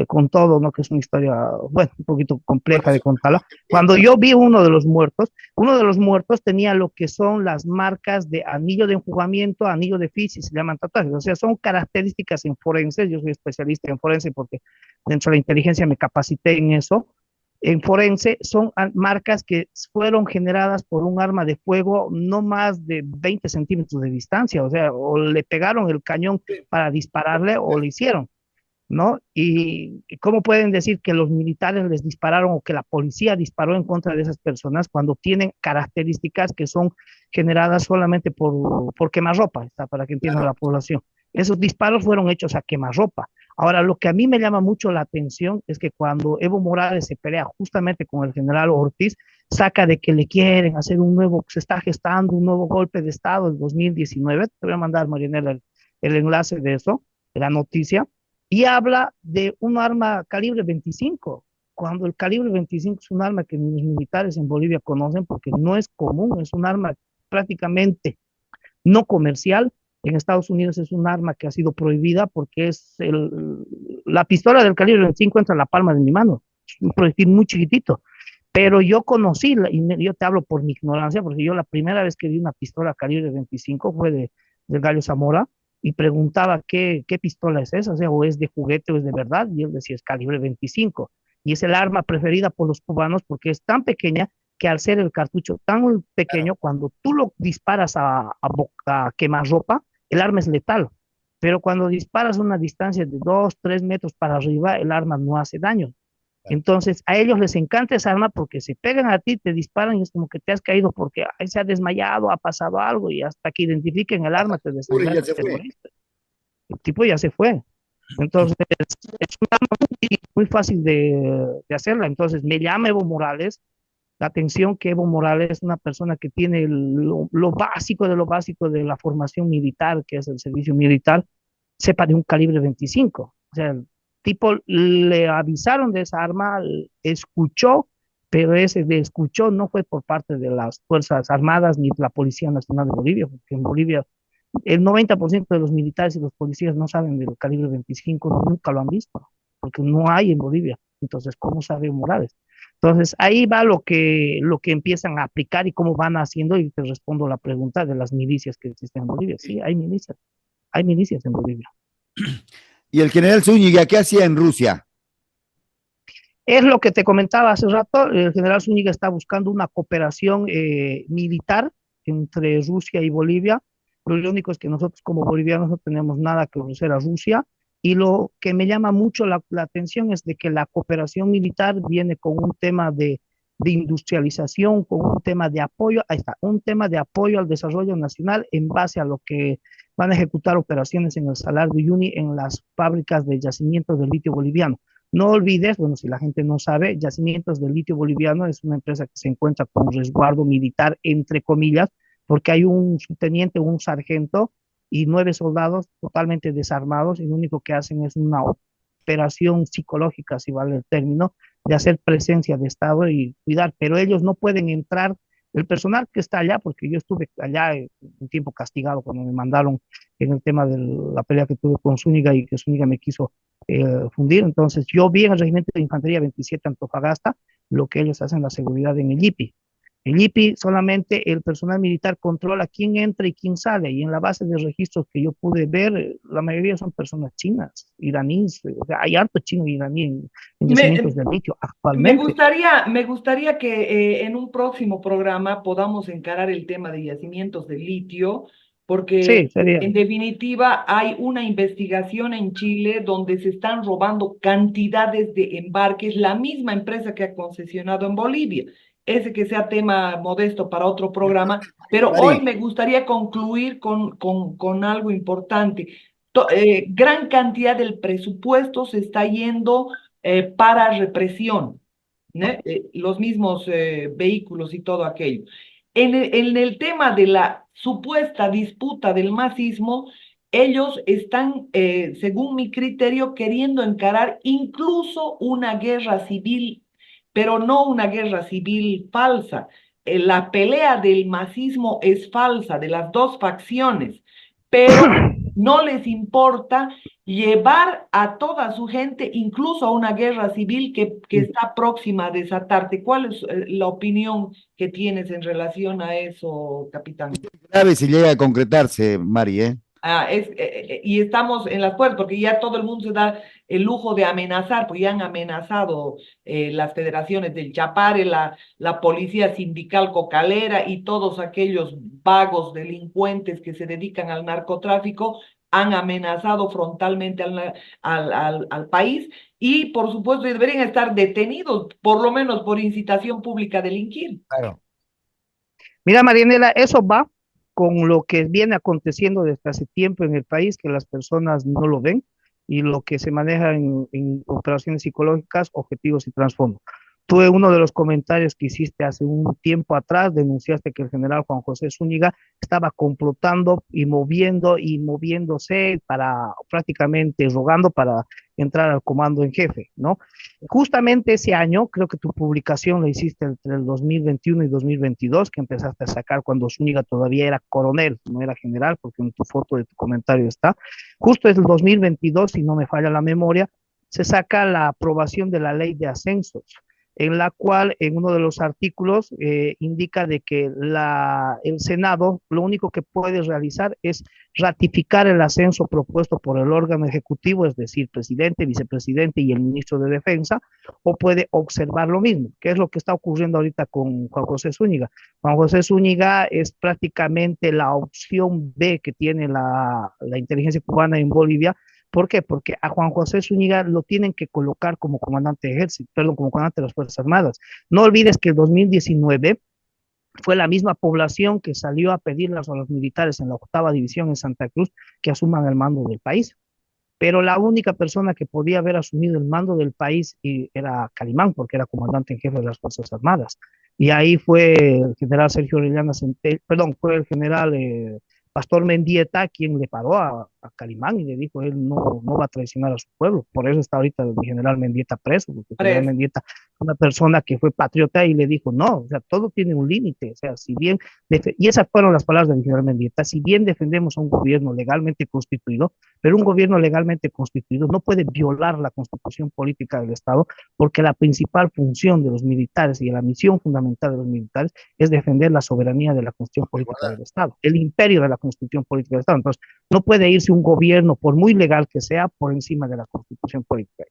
con todo, ¿no? Que es una historia, bueno, un poquito Bueno, compleja de contarla. Cuando yo vi uno de los muertos tenía lo que son las marcas de anillo de enjugamiento, anillo de Fizi, se llaman tatuajes, o sea, son características en forense, yo soy especialista en forense porque dentro de la inteligencia me capacité en eso, en forense son marcas que fueron generadas por un arma de fuego no más de 20 centímetros de distancia, o sea, o le pegaron el cañón para dispararle o le hicieron. ¿No? Y cómo pueden decir que los militares les dispararon o que la policía disparó en contra de esas personas cuando tienen características que son generadas solamente por quemarropa, ¿está? Para que entienda la población. Esos disparos fueron hechos a quemarropa. Ahora, lo que a mí me llama mucho la atención es que cuando Evo Morales se pelea justamente con el general Ortiz, saca de que le quieren hacer se está gestando un nuevo golpe de Estado en 2019. Te voy a mandar, Marianela, el enlace de eso, de la noticia y habla de un arma calibre 25. cuando el calibre 25 es un arma que los militares en Bolivia conocen porque no es común, es un arma prácticamente no comercial. En Estados Unidos es un arma que ha sido prohibida porque la pistola del calibre 25 entra en la palma de mi mano, es un proyectil muy chiquitito. Pero yo conocí, yo te hablo por mi ignorancia, porque yo la primera vez que vi una pistola calibre 25 fue del Gallo Zamora, y preguntaba qué pistola es esa, o sea, o es de juguete o es de verdad, y él decía es calibre 25, y es el arma preferida por los cubanos porque es tan pequeña que al ser el cartucho tan pequeño, cuando tú lo disparas a quemarropa, el arma es letal, pero cuando disparas a una distancia de 2, 3 metros para arriba, el arma no hace daño. Entonces, a ellos les encanta esa arma porque se pegan a ti, te disparan y es como que te has caído porque ay, se ha desmayado, ha pasado algo y hasta que identifiquen el arma te Ya desmayaste, se te fue. moriste. El tipo ya se fue. Entonces, es un arma muy fácil de hacerla. Entonces, me llama Evo Morales la atención que Evo Morales es una persona que tiene lo básico de lo básico de la formación militar, que es el servicio militar, sepa de un calibre 25. O sea, el tipo le avisaron de esa arma, escuchó, pero ese de escuchó no fue por parte de las Fuerzas Armadas ni la Policía Nacional de Bolivia, porque en Bolivia el 90% de los militares y los policías no saben del calibre 25, nunca lo han visto, porque no hay en Bolivia. Entonces, ¿cómo sabe Morales? Entonces, ahí va lo que empiezan a aplicar y cómo van haciendo, y te respondo la pregunta de las milicias que existen en Bolivia. Sí, hay milicias en Bolivia. ¿Y el general Zúñiga qué hacía en Rusia? Es lo que te comentaba hace rato, el general Zúñiga está buscando una cooperación militar entre Rusia y Bolivia. Lo único es que nosotros como bolivianos no tenemos nada que ofrecer a Rusia, y lo que me llama mucho la atención es de que la cooperación militar viene con un tema de industrialización, con un tema de apoyo, ahí está, un tema de apoyo al desarrollo nacional en base a lo que van a ejecutar operaciones en el Salar de Uyuni, en las fábricas de yacimientos de litio boliviano. No olvides, bueno, si la gente no sabe, Yacimientos del Litio Boliviano es una empresa que se encuentra con resguardo militar, entre comillas, porque hay un subteniente, un sargento y 9 soldados totalmente desarmados, y lo único que hacen es una operación psicológica, si vale el término, de hacer presencia de Estado y cuidar, pero ellos no pueden entrar. El personal que está allá, porque yo estuve allá un tiempo castigado cuando me mandaron en el tema de la pelea que tuve con Zúñiga y que Zúñiga me quiso fundir. Entonces, yo vi en el Regimiento de Infantería 27 Antofagasta lo que ellos hacen la seguridad en el IPI. El IPI solamente el personal militar controla quién entra y quién sale, y en la base de registros que yo pude ver, la mayoría son personas chinas, iraníes, o sea, hay harto chino y iraní en yacimientos Me, de litio actualmente. me gustaría que en un próximo programa podamos encarar el tema de yacimientos de litio, porque Sí, sería. en definitiva hay una investigación en Chile donde se están robando cantidades de embarques, la misma empresa que ha concesionado en Bolivia. Ese que sea tema modesto para otro programa, pero hoy Mari, me gustaría concluir con algo importante. Gran cantidad del presupuesto se está yendo para represión, ¿no? Los mismos vehículos y todo aquello. En el tema de la supuesta disputa del masismo, ellos están, según mi criterio, queriendo encarar incluso una guerra civil, pero no una guerra civil falsa. La pelea del masismo es falsa, de las dos facciones, pero no les importa llevar a toda su gente, incluso a una guerra civil que está próxima a desatarte. ¿Cuál es la opinión que tienes en relación a eso, capitán? grave si llega a concretarse, Mari, ¿eh? Y estamos en las puertas, porque ya todo el mundo se da el lujo de amenazar, porque ya han amenazado las federaciones del Chapare, la policía sindical cocalera y todos aquellos vagos delincuentes que se dedican al narcotráfico han amenazado frontalmente al país, y por supuesto deberían estar detenidos, por lo menos por incitación pública a delinquir. Claro. Mira, Marianela, eso va con lo que viene aconteciendo desde hace tiempo en el país, que las personas no lo ven, y lo que se maneja en operaciones psicológicas, objetivos y trasfondo. Tú en uno de los comentarios que hiciste hace un tiempo atrás denunciaste que el general Juan José Zúñiga estaba complotando y moviendo y moviéndose para prácticamente rogando para entrar al comando en jefe, ¿no? Justamente ese año, creo que tu publicación la hiciste entre el 2021 y 2022, que empezaste a sacar cuando Zúñiga todavía era coronel, no era general, porque en tu foto de tu comentario está. Justo es el 2022, si no me falla la memoria, se saca la aprobación de la ley de ascensos, en la cual en uno de los artículos indica de que el Senado lo único que puede realizar es ratificar el ascenso propuesto por el órgano ejecutivo, es decir, presidente, vicepresidente y el ministro de Defensa, o puede observar lo mismo, que es lo que está ocurriendo ahorita con Juan José Zúñiga. Juan José Zúñiga es prácticamente la opción B que tiene la inteligencia cubana en Bolivia. ¿Por qué? Porque a Juan José Zúñiga lo tienen que colocar como comandante de ejército, perdón, como comandante de las Fuerzas Armadas. No olvides que en 2019 fue la misma población que salió a pedirles a los militares en la 8ª División en Santa Cruz que asuman el mando del país. Pero la única persona que podía haber asumido el mando del país era Calimán, porque era comandante en jefe de las Fuerzas Armadas. Y ahí fue el general Sergio Orellana Centell, perdón, fue el general Pastor Mendieta quien le paró a Calimán y le dijo, él no va a traicionar a su pueblo. Por eso está ahorita el general Mendieta preso, porque el general Mendieta es una persona que fue patriota y le dijo, no, o sea, todo tiene un límite. O sea, si bien, y esas fueron las palabras del general Mendieta, si bien defendemos a un gobierno legalmente constituido, pero un gobierno legalmente constituido no puede violar la constitución política del Estado, porque la principal función de los militares y la misión fundamental de los militares es defender la soberanía de la constitución política del Estado, el imperio de la constitución política del Estado. Entonces, no puede irse un gobierno, por muy legal que sea, por encima de la constitución política.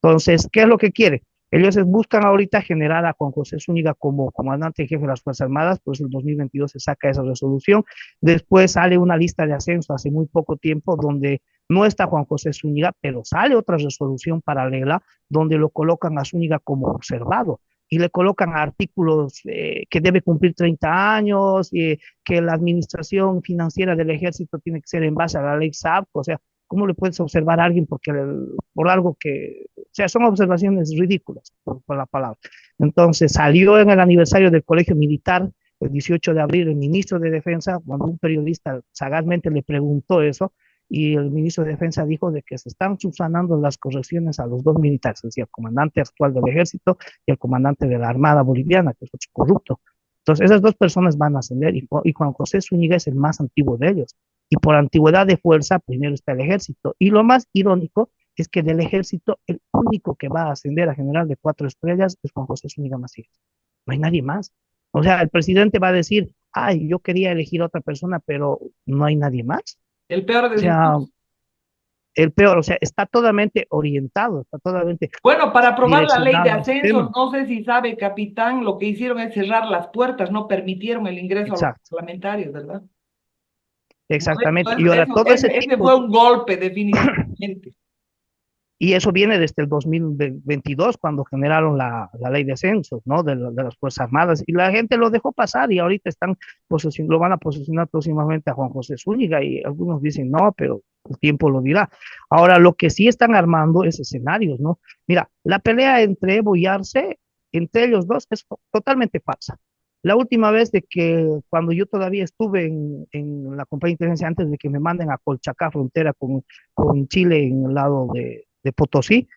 Entonces, ¿qué es lo que quiere? Ellos buscan ahorita generar a Juan José Zúñiga como comandante en jefe de las Fuerzas Armadas, pues en 2022 se saca esa resolución. Después sale una lista de ascenso hace muy poco tiempo donde no está Juan José Zúñiga, pero sale otra resolución paralela donde lo colocan a Zúñiga como observado y le colocan artículos que debe cumplir 30 años, que la administración financiera del ejército tiene que ser en base a la ley SAP, o sea, ¿cómo le puedes observar a alguien por algo que, o sea, son observaciones ridículas, por la palabra? Entonces, salió en el aniversario del Colegio Militar, el 18 de abril, el ministro de Defensa, cuando un periodista sagazmente le preguntó eso, y el ministro de Defensa dijo de que se están subsanando las correcciones a los dos militares, es decir, el comandante actual del ejército y el comandante de la Armada Boliviana, que es otro corrupto. Entonces, esas dos personas van a ascender y Juan José Zúñiga es el más antiguo de ellos. Y por antigüedad de fuerza, primero está el ejército. Y lo más irónico es que del ejército, el único que va a ascender a general de 4 estrellas es Juan José Zúñiga Macías. No hay nadie más. O sea, el presidente va a decir, ay, yo quería elegir a otra persona, pero no hay nadie más. El peor O de sea, todos. el peor, o sea, está totalmente orientado, está totalmente Bueno, para aprobar la ley de direccionado al ascenso, sistema. no sé si sabe, capitán, lo que hicieron es cerrar las puertas, no permitieron el ingreso a los Exacto, parlamentarios, ¿verdad? No, exactamente. eso, Y ahora todo ese ese tipo, fue un golpe, definitivamente. y eso viene desde el 2022, cuando generaron la ley de ascensos, ¿no? De las Fuerzas Armadas, y la gente lo dejó pasar, y ahorita lo van a posesionar próximamente a Juan José Zúñiga, y algunos dicen, no, pero el tiempo lo dirá. Ahora, lo que sí están armando es escenarios, ¿no? Mira, la pelea entre Evo y Arce, entre ellos dos, es totalmente falsa. La última vez de que, cuando yo todavía estuve en la compañía de inteligencia, antes de que me manden a Colchacá, frontera con Chile, en el lado de Potosí.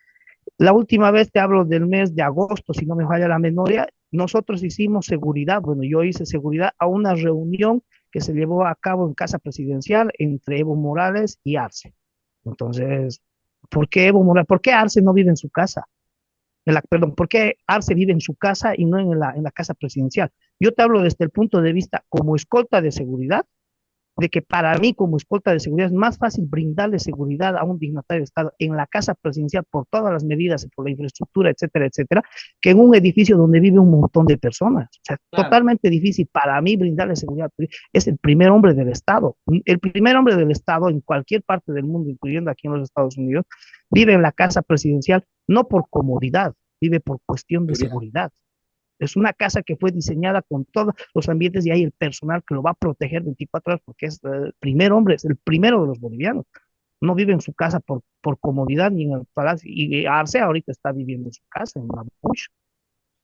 La última vez te hablo del mes de agosto, si no me falla la memoria, nosotros hicimos seguridad, bueno, yo hice seguridad a una reunión que se llevó a cabo en Casa Presidencial entre Evo Morales y Arce. Entonces, ¿por qué Evo Morales, por qué Arce no vive en su casa? Perdón, ¿por qué Arce vive en su casa y no en la casa presidencial? Yo te hablo desde el punto de vista como escolta de seguridad, de que para mí como escolta de seguridad es más fácil brindarle seguridad a un dignatario de Estado en la casa presidencial por todas las medidas, por la infraestructura, etcétera, etcétera, que en un edificio donde vive un montón de personas. O sea, Claro. totalmente difícil para mí brindarle seguridad. Es el primer hombre del Estado. El primer hombre del Estado en cualquier parte del mundo, incluyendo aquí en los Estados Unidos, vive en la casa presidencial no por comodidad, vive por cuestión de seguridad. Es una casa que fue diseñada con todos los ambientes y hay el personal que lo va a proteger 24 horas porque es el primer hombre, es el primero de los bolivianos. No vive en su casa por comodidad ni en el palacio. Y Arce ahorita está viviendo en su casa, en Mapuche.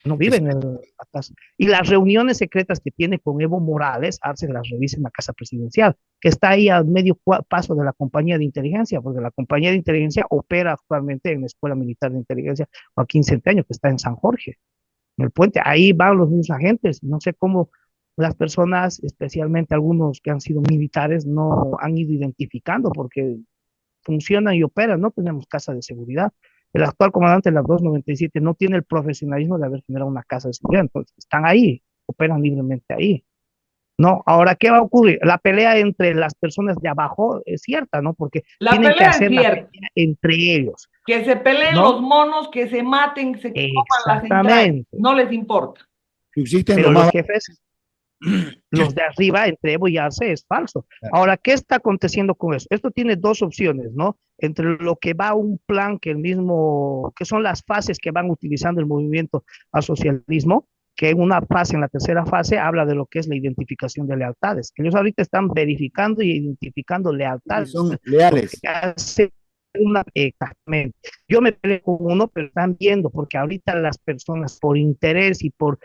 No vive en la casa. Y las reuniones secretas que tiene con Evo Morales, Arce las revisa en la casa presidencial, que está ahí a medio paso de la compañía de inteligencia, porque la compañía de inteligencia opera actualmente en la Escuela Militar de Inteligencia Joaquín Centeño, que está en San Jorge, en el puente. Ahí van los mismos agentes. No sé cómo las personas, especialmente algunos que han sido militares, no han ido identificando, porque funcionan y operan, no tenemos casa de seguridad. El actual comandante de la 297 no tiene el profesionalismo de haber generado una casa de seguridad, entonces están ahí, operan libremente ahí. No, ahora, ¿qué va a ocurrir? La pelea entre las personas de abajo es cierta, ¿no? Porque La tienen que pelea es hacer la cierta. pelea entre ellos, Que se peleen los ¿no? monos, que se maten, se coman las entrañas. Exactamente. No les importa. Subsisten Pero los los más jefes, los de arriba, entre Evo y Arce, es falso. Ahora, ¿qué está aconteciendo con eso? Esto tiene dos opciones, ¿no? Entre lo que va un plan que el mismo, que son las fases que van utilizando el movimiento al socialismo, que en una fase, en la tercera fase, habla de lo que es la identificación de lealtades. Ellos ahorita están verificando y identificando que lealtades, son porque leales. hace exactamente. Yo me peleé con uno, pero están viendo, porque ahorita las personas por interés y por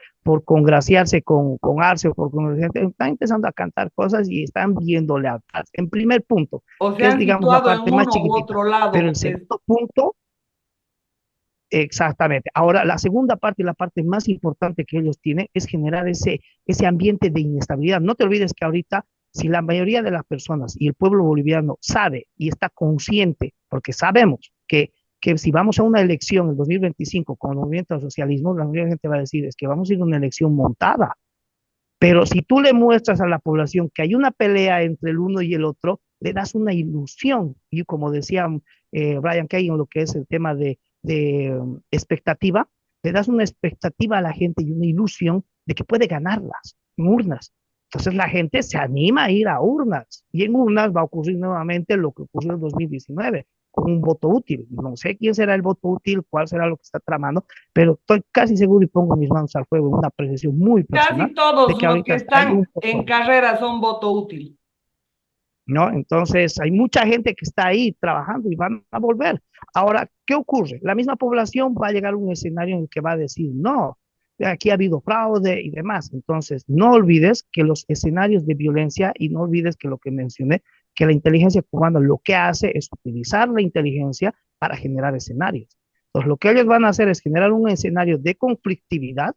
congraciarse con Arce o por congraciarse, están empezando a cantar cosas y están viendo lealtad. En primer punto, O se que es, han digamos, la situado en parte más uno u chiquitita. otro lado, Pero el pues. segundo punto, exactamente. Ahora, la segunda parte y la parte más importante que ellos tienen es generar ese ambiente de inestabilidad. No te olvides que ahorita, si la mayoría de las personas y el pueblo boliviano sabe y está consciente, porque sabemos que si vamos a una elección en 2025 con el movimiento al socialismo, la mayoría de la gente va a decir es que vamos a ir a una elección montada. Pero si tú le muestras a la población que hay una pelea entre el uno y el otro, le das una ilusión. Y como decía Brian Kay en lo que es el tema de expectativa, le das una expectativa a la gente y una ilusión de que puede ganarlas en urnas. Entonces la gente se anima a ir a urnas y en urnas va a ocurrir nuevamente lo que ocurrió en 2019 con un voto útil. No sé quién será el voto útil, cuál será lo que está tramando, pero estoy casi seguro y pongo mis manos al fuego en una apreciación muy personal Casi de todos que los que ahorita hay un están voto en útil, carrera son voto útil. ¿no? Entonces, hay mucha gente que está ahí trabajando y van a volver. Ahora, ¿qué ocurre? La misma población va a llegar a un escenario en el que va a decir, no, aquí ha habido fraude y demás. Entonces, no olvides que los escenarios de violencia y no olvides que lo que mencioné, que la inteligencia cubana lo que hace es utilizar la inteligencia para generar escenarios. Entonces, lo que ellos van a hacer es generar un escenario de conflictividad